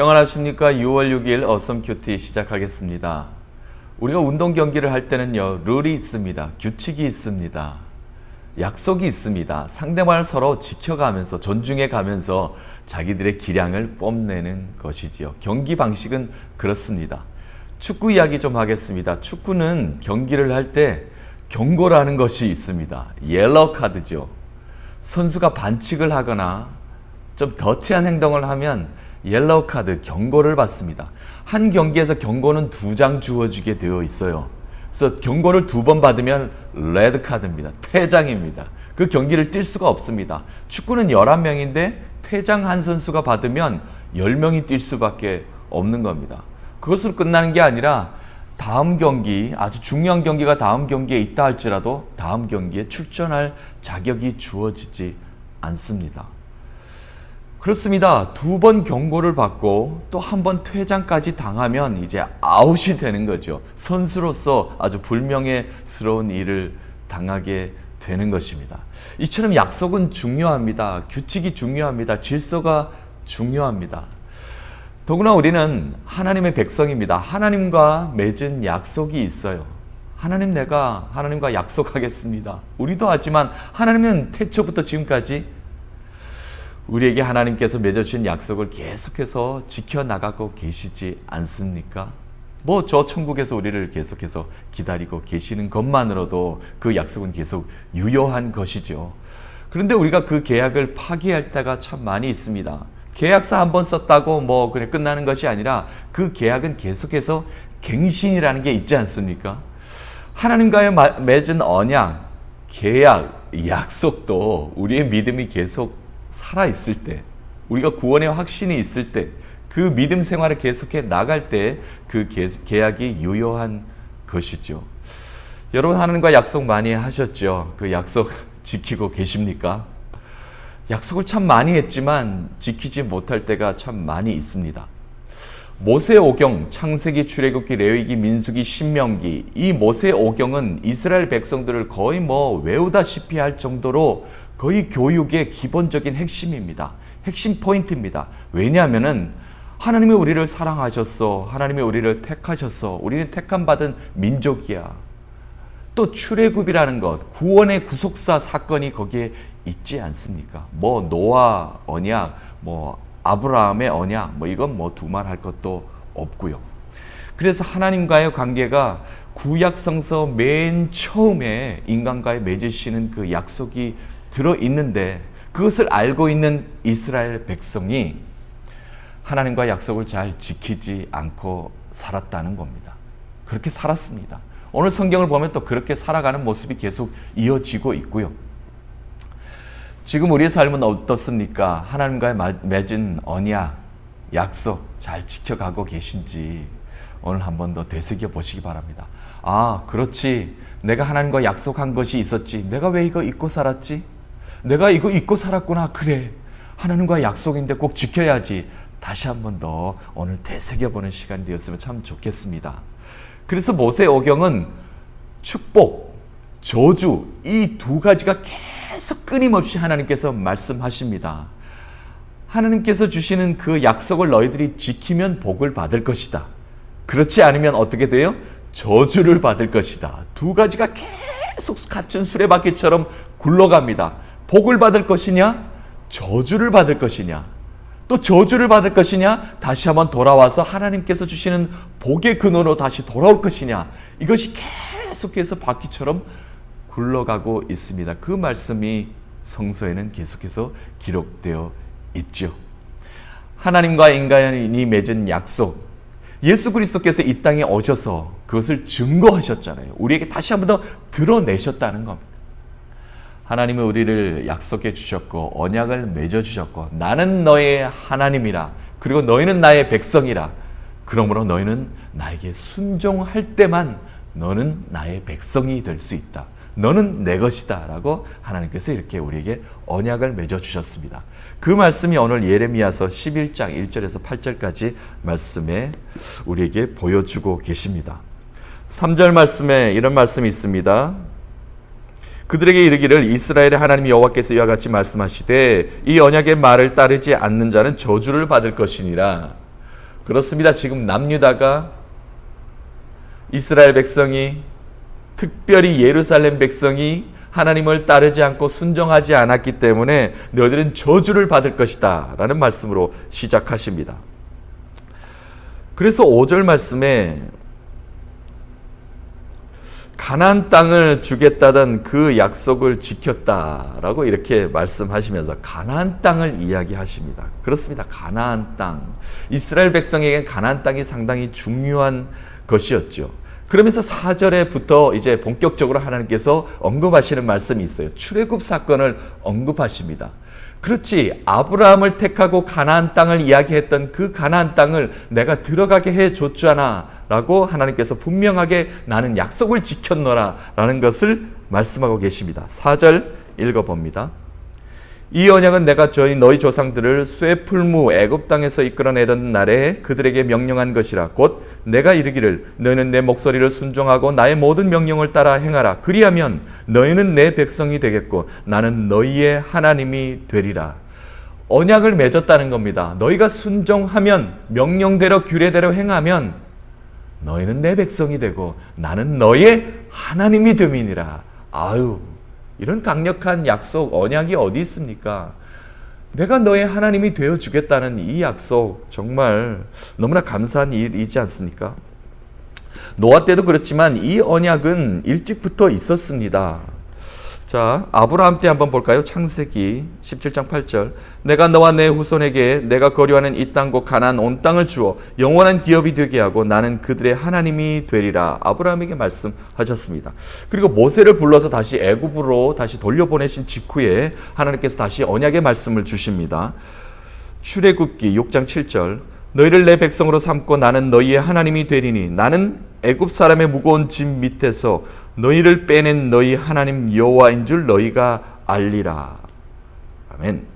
평안하십니까? 6월 6일 어썸 큐티 시작하겠습니다. 우리가 운동 경기를 할 때는요, 룰이 있습니다. 규칙이 있습니다. 약속이 있습니다. 상대방을 서로 지켜가면서 존중해 가면서 자기들의 기량을 뽐내는 것이지요. 경기 방식은 그렇습니다. 축구 이야기 좀 하겠습니다. 축구는 경기를 할 때 경고라는 것이 있습니다. 옐로우 카드죠. 선수가 반칙을 하거나 좀 더티한 행동을 하면 옐로우 카드, 경고를 받습니다. 한 경기에서 경고는 2장 주어지게 되어 있어요. 그래서 경고를 2번 받으면 레드 카드입니다. 퇴장입니다. 그 경기를 뛸 수가 없습니다. 축구는 11명인데 퇴장 한 선수가 받으면 10명이 뛸 수밖에 없는 겁니다. 그것으로 끝나는 게 아니라 다음 경기, 아주 중요한 경기가 다음 경기에 있다 할지라도 다음 경기에 출전할 자격이 주어지지 않습니다. 그렇습니다. 2번 경고를 받고 또 한 번 퇴장까지 당하면 이제 아웃이 되는 거죠. 선수로서 아주 불명예스러운 일을 당하게 되는 것입니다. 이처럼 약속은 중요합니다. 규칙이 중요합니다. 질서가 중요합니다. 더구나 우리는 하나님의 백성입니다. 하나님과 맺은 약속이 있어요. 내가 하나님과 약속하겠습니다. 우리도 하지만 하나님은 태초부터 지금까지 우리에게 하나님께서 맺어주신 약속을 계속해서 지켜나가고 계시지 않습니까? 저 천국에서 우리를 계속해서 기다리고 계시는 것만으로도 그 약속은 계속 유효한 것이죠. 그런데 우리가 그 계약을 파기할 때가 참 많이 있습니다. 계약서 한 번 썼다고 그냥 끝나는 것이 아니라 그 계약은 계속해서 갱신이라는 게 있지 않습니까? 하나님과의 맺은 언약, 계약, 약속도 우리의 믿음이 계속 살아있을 때, 우리가 구원의 확신이 있을 때, 그 믿음 생활을 계속해 나갈 때 그 계약이 유효한 것이죠. 여러분, 하나님과 약속 많이 하셨죠? 그 약속 지키고 계십니까? 약속을 참 많이 했지만 지키지 못할 때가 참 많이 있습니다. 모세오경, 창세기, 출애굽기, 레위기, 민수기, 신명기, 이 모세오경은 이스라엘 백성들을 거의 외우다시피 할 정도로 거의 교육의 기본적인 핵심입니다. 핵심 포인트입니다. 왜냐하면은 하나님이 우리를 사랑하셨어. 하나님이 우리를 택하셨어. 우리는 택함 받은 민족이야. 또 출애굽이라는 것, 구원의 구속사 사건이 거기에 있지 않습니까? 노아 언약, 아브라함의 언약, 이건 두말할 것도 없고요. 그래서 하나님과의 관계가 구약 성서 맨 처음에 인간과의 맺으시는 그 약속이 들어있는데 그것을 알고 있는 이스라엘 백성이 하나님과 약속을 잘 지키지 않고 살았다는 겁니다. 그렇게 살았습니다. 오늘 성경을 보면 또 그렇게 살아가는 모습이 계속 이어지고 있고요. 지금 우리의 삶은 어떻습니까? 하나님과의 맺은 언약, 약속 잘 지켜가고 계신지 오늘 한 번 더 되새겨 보시기 바랍니다. 그렇지. 내가 하나님과 약속한 것이 있었지. 내가 왜 이거 잊고 살았지? 내가 이거 잊고 살았구나. 그래. 하나님과 약속인데 꼭 지켜야지. 다시 한 번 더 오늘 되새겨보는 시간이 되었으면 참 좋겠습니다. 그래서 모세오경은 축복, 저주, 이 2가지가 계속 끊임없이 하나님께서 말씀하십니다. 하나님께서 주시는 그 약속을 너희들이 지키면 복을 받을 것이다. 그렇지 않으면 어떻게 돼요? 저주를 받을 것이다. 2가지가 계속 갇힌 수레바퀴처럼 굴러갑니다. 복을 받을 것이냐? 저주를 받을 것이냐? 또 저주를 받을 것이냐? 다시 한번 돌아와서 하나님께서 주시는 복의 근원으로 다시 돌아올 것이냐? 이것이 계속해서 바퀴처럼 굴러가고 있습니다. 그 말씀이 성서에는 계속해서 기록되어 있죠. 하나님과 인간이 맺은 약속, 예수 그리스도께서 이 땅에 오셔서 그것을 증거하셨잖아요. 우리에게 다시 한 번 더 드러내셨다는 겁니다. 하나님은 우리를 약속해 주셨고 언약을 맺어 주셨고 나는 너의 하나님이라, 그리고 너희는 나의 백성이라, 그러므로 너희는 나에게 순종할 때만 너는 나의 백성이 될 수 있다. 너는 내 것이다 라고 하나님께서 이렇게 우리에게 언약을 맺어 주셨습니다. 그 말씀이 오늘 예레미야서 11장 1절에서 8절까지 말씀에 우리에게 보여주고 계십니다. 3절 말씀에 이런 말씀이 있습니다. 그들에게 이르기를 이스라엘의 하나님 여호와께서 이와 같이 말씀하시되 이 언약의 말을 따르지 않는 자는 저주를 받을 것이니라. 그렇습니다. 지금 남유다가 이스라엘 백성이, 특별히 예루살렘 백성이 하나님을 따르지 않고 순종하지 않았기 때문에 너희들은 저주를 받을 것이다 라는 말씀으로 시작하십니다. 그래서 5절 말씀에 가나안 땅을 주겠다던 그 약속을 지켰다라고 이렇게 말씀하시면서 가나안 땅을 이야기하십니다. 그렇습니다. 가나안 땅. 이스라엘 백성에게 가나안 땅이 상당히 중요한 것이었죠. 그러면서 4절에부터 이제 본격적으로 하나님께서 언급하시는 말씀이 있어요. 출애굽 사건을 언급하십니다. 그렇지, 아브라함을 택하고 가나안 땅을 이야기했던 그 가나안 땅을 내가 들어가게 해줬잖아 라고 하나님께서 분명하게 나는 약속을 지켰노라 라는 것을 말씀하고 계십니다. 4절 읽어봅니다. 이 언약은 내가 너희 조상들을 쇠풀무 애굽 땅에서 이끌어내던 날에 그들에게 명령한 것이라. 곧 내가 이르기를 너희는 내 목소리를 순종하고 나의 모든 명령을 따라 행하라. 그리하면 너희는 내 백성이 되겠고 나는 너희의 하나님이 되리라. 언약을 맺었다는 겁니다. 너희가 순종하면, 명령대로 규례대로 행하면 너희는 내 백성이 되고 나는 너희의 하나님이 됨이니라. 아유, 이런 강력한 약속, 언약이 어디 있습니까? 내가 너의 하나님이 되어주겠다는 이 약속, 정말 너무나 감사한 일이지 않습니까? 노아 때도 그렇지만 이 언약은 일찍부터 있었습니다. 자, 아브라함 때 한번 볼까요? 창세기 17장 8절. 내가 너와 내 후손에게 내가 거류하는 이 땅 곧 가나안 온 땅을 주어 영원한 기업이 되게 하고 나는 그들의 하나님이 되리라. 아브라함에게 말씀하셨습니다. 그리고 모세를 불러서 다시 애굽으로 다시 돌려보내신 직후에 하나님께서 다시 언약의 말씀을 주십니다. 출애굽기 6장 7절. 너희를 내 백성으로 삼고 나는 너희의 하나님이 되리니 나는 애굽 사람의 무거운 짐 밑에서 너희를 빼낸 너희 하나님 여호와인 줄 너희가 알리라. 아멘.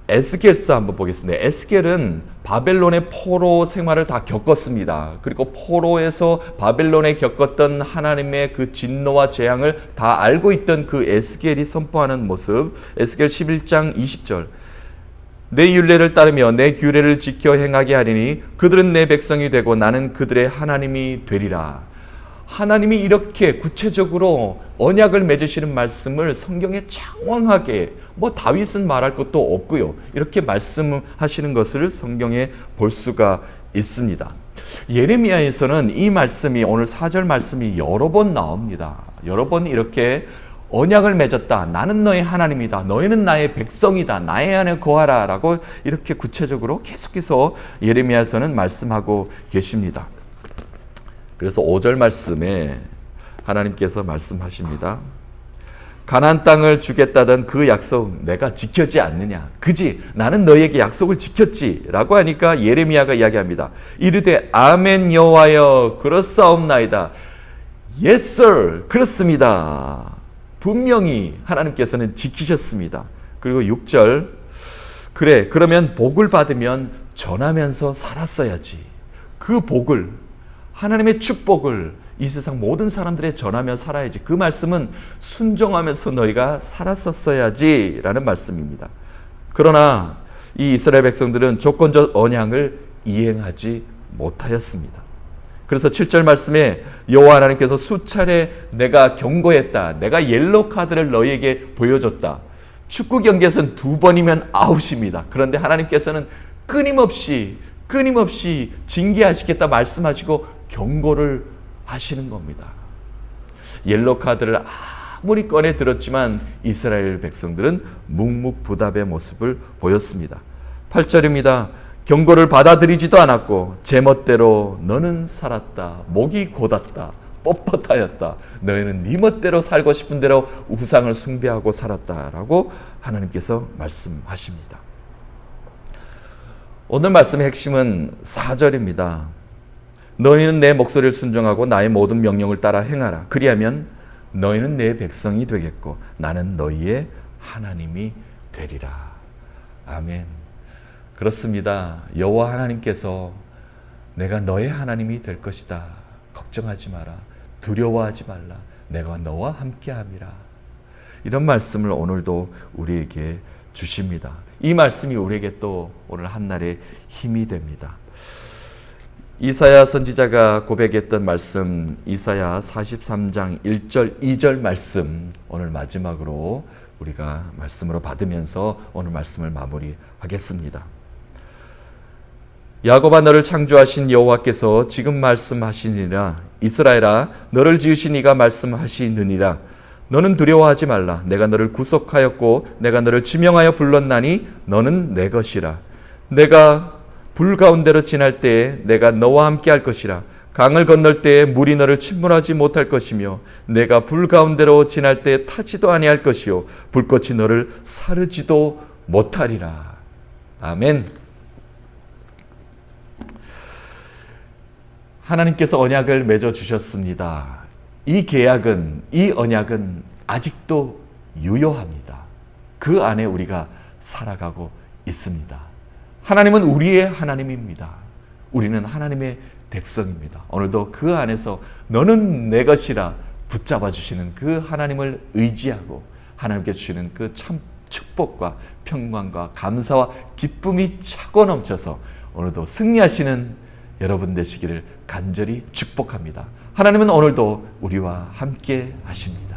에스겔서 한번 보겠습니다. 에스겔은 바벨론의 포로 생활을 다 겪었습니다. 그리고 포로에서 바벨론에 겪었던 하나님의 그 진노와 재앙을 다 알고 있던 그 에스겔이 선포하는 모습. 에스겔 11장 20절. 내 율례를 따르며 내 규례를 지켜 행하게 하리니 그들은 내 백성이 되고 나는 그들의 하나님이 되리라. 하나님이 이렇게 구체적으로 언약을 맺으시는 말씀을 성경에 장황하게, 다윗은 말할 것도 없고요, 이렇게 말씀하시는 것을 성경에 볼 수가 있습니다. 예레미야에서는 이 말씀이, 오늘 4절 말씀이 여러 번 나옵니다. 여러 번 이렇게 언약을 맺었다. 나는 너의 하나님이다. 너희는 나의 백성이다. 나의 안에 거하라. 라고 이렇게 구체적으로 계속해서 예레미야에서는 말씀하고 계십니다. 그래서 5절 말씀에 하나님께서 말씀하십니다. 가나안 땅을 주겠다던 그 약속 내가 지켰지 않느냐. 그지? 나는 너에게 약속을 지켰지. 라고 하니까 예레미야가 이야기합니다. 이르되 아멘 여호와여 그렇사옵나이다. Yes sir. 그렇습니다. 분명히 하나님께서는 지키셨습니다. 그리고 6절. 그래, 그러면 복을 받으면 전하면서 살았어야지. 그 복을, 하나님의 축복을 이 세상 모든 사람들에 전하며 살아야지. 그 말씀은 순종하면서 너희가 살았었어야지 라는 말씀입니다. 그러나 이 이스라엘 백성들은 조건적 언약을 이행하지 못하였습니다. 그래서 7절 말씀에 여호와 하나님께서 수차례 내가 경고했다. 내가 옐로우 카드를 너희에게 보여줬다. 축구 경기에서는 2번이면 아웃입니다. 그런데 하나님께서는 끊임없이 징계하시겠다 말씀하시고 경고를 하시는 겁니다. 옐로우 카드를 아무리 꺼내 들었지만 이스라엘 백성들은 묵묵부답의 모습을 보였습니다. 8절입니다. 경고를 받아들이지도 않았고 제멋대로 너는 살았다. 목이 곧았다. 뻣뻣하였다. 너희는 네 멋대로 살고 싶은 대로 우상을 숭배하고 살았다라고 하나님께서 말씀하십니다. 오늘 말씀의 핵심은 4절입니다. 너희는 내 목소리를 순종하고 나의 모든 명령을 따라 행하라. 그리하면 너희는 내 백성이 되겠고 나는 너희의 하나님이 되리라. 아멘. 그렇습니다. 여호와 하나님께서 내가 너의 하나님이 될 것이다. 걱정하지 마라. 두려워하지 말라. 내가 너와 함께함이라. 이런 말씀을 오늘도 우리에게 주십니다. 이 말씀이 우리에게 또 오늘 한날의 힘이 됩니다. 이사야 선지자가 고백했던 말씀, 이사야 43장 1절 2절 말씀, 오늘 마지막으로 우리가 말씀으로 받으면서 오늘 말씀을 마무리하겠습니다. 야곱아, 너를 창조하신 여호와께서 지금 말씀하시니라. 이스라엘아, 너를 지으신 이가 말씀하시느니라. 너는 두려워하지 말라. 내가 너를 구속하였고 내가 너를 지명하여 불렀나니 너는 내 것이라. 내가 불 가운데로 지날 때에 내가 너와 함께 할 것이라. 강을 건널 때에 물이 너를 침몰하지 못할 것이며 내가 불 가운데로 지날 때에 타지도 아니할 것이요 불꽃이 너를 사르지도 못하리라. 아멘. 하나님께서 언약을 맺어 주셨습니다. 이 계약은, 이 언약은 아직도 유효합니다. 그 안에 우리가 살아가고 있습니다. 하나님은 우리의 하나님입니다. 우리는 하나님의 백성입니다. 오늘도 그 안에서 너는 내 것이라 붙잡아 주시는 그 하나님을 의지하고 하나님께 주시는 그 참 축복과 평강과 감사와 기쁨이 차고 넘쳐서 오늘도 승리하시는 여러분 되시기를 간절히 축복합니다. 하나님은 오늘도 우리와 함께 하십니다.